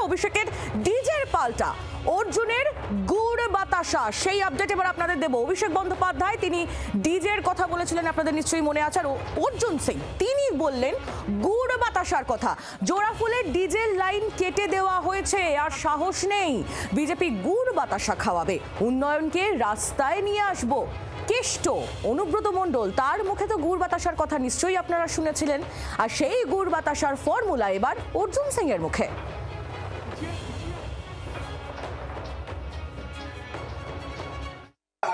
অভিষেকের ডিজের পাল্টা অর্জুনের গুড় বাতাসা, সেই আপডেট এবার আপনাদের দেব। অভিষেক বন্দ্যোপাধ্যায় তিনি ডিজের কথা বলেছিলেন, আপনাদের নিশ্চয়ই মনে আছে। আর অর্জুন সিং তিনি বললেন গুড় বাতাসার কথা। জোড়াফুলের ডিজেল লাইন কেটে দেওয়া হয়েছে, আর সাহস নেই বিজেপি গুড় বাতাসা খাওয়াবে, উন্নয়নকে রাস্তায় নিয়ে আসবো। কেষ্ট অনুব্রত মণ্ডল, তার মুখে তো গুড় বাতাসার কথা নিশ্চয়ই আপনারা শুনেছিলেন, আর সেই গুড় বাতাসার ফর্মুলা এবার অর্জুন সিং এর মুখে।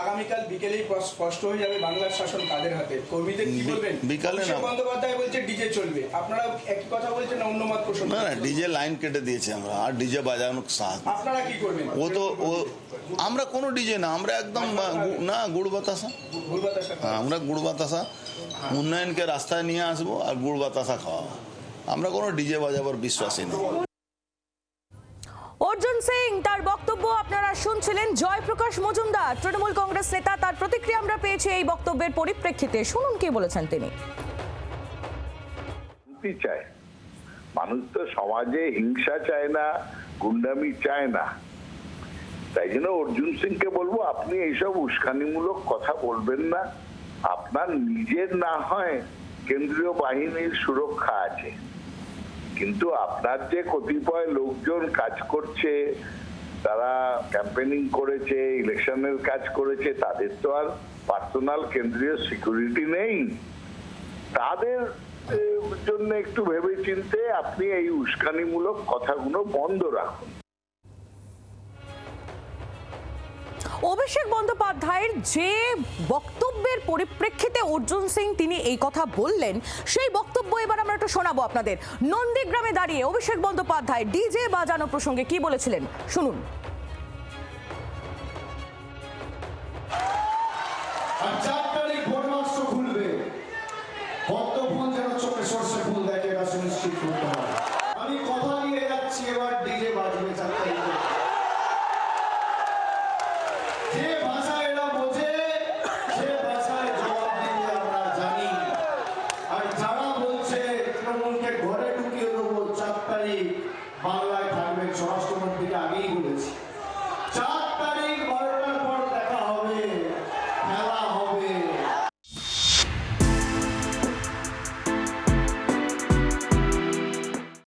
আগামীকাল বিকেলেই স্পষ্ট হয়ে যাবে বাংলার শাসন কাদের হাতে। কর্মীদের কি বলবেন? বিকালে না, বন্দ্যোপাধ্যায় বলছে ডিজে চলবে, আপনারা একই কথা বলছেন না অন্য মত পোষণ? না না, ডিজে লাইন কেটে দিয়েছে আমরা, আর ডিজে বাজানোর সাথ। আপনারা কি করবেন? ও আমরা কোনো ডিজে না, আমরা একদম না গুড় বাতাসা। আমরা গুড় বাতাসা উন্নয়নকে রাস্তায় নিয়ে আসবো আর গুড় বাতাসা খাওয়াবো। আমরা কোনো ডিজে বাজাবার বিশ্বাসী নেই। অর্জুন সিং তার বক্তব্য আপনারা শুনছিলেন। জয়প্রকাশ মজুমদার তৃণমূল কংগ্রেস নেতা, তার প্রতিক্রিয়া আমরা পেয়েছি এই বক্তব্যের পরিপ্রেক্ষিতে। শুনুন কি বলেছেন তিনি। চায় মানুষ তো সমাজে হিংসা চায় না, গুন্ডামি চায় না। তাই জন্য অর্জুন সিংকে বলবো, আপনি এইসব উস্কানিমূলক কথা বলবেন না। আপনার নিজের না হয় কেন্দ্রীয় বাহিনীর সুরক্ষা আছে, কিন্তু আপনার যে কতিপয় লোকজন কাজ করছে, তারা ক্যাম্পেনিং করেছে, ইলেকশনের কাজ করেছে, তাদের তো আর পার্সোনাল কেন্দ্রীয় সিকিউরিটি নেই। তাদের জন্য একটু ভেবে চিন্তে আপনি এই উস্কানিমূলক কথাগুলো বন্ধ রাখুন। অভিষেক বন্দ্যোপাধ্যায়ের যে বক্তব্যের পরিপ্রেক্ষিতে অর্জুন সিং তিনি এই কথা বললেন, সেই বক্তব্য এবার আমরা একটু শোনাবো আপনাদের। নন্দীগ্রামে দাঁড়িয়ে অভিষেক বন্দ্যোপাধ্যায় ডিজে বাজানো প্রসঙ্গে কি বলেছিলেন শুনুন। আমি কথা নিয়ে যাচ্ছি, এবার ডিজে বাজবে 4 তারিখে।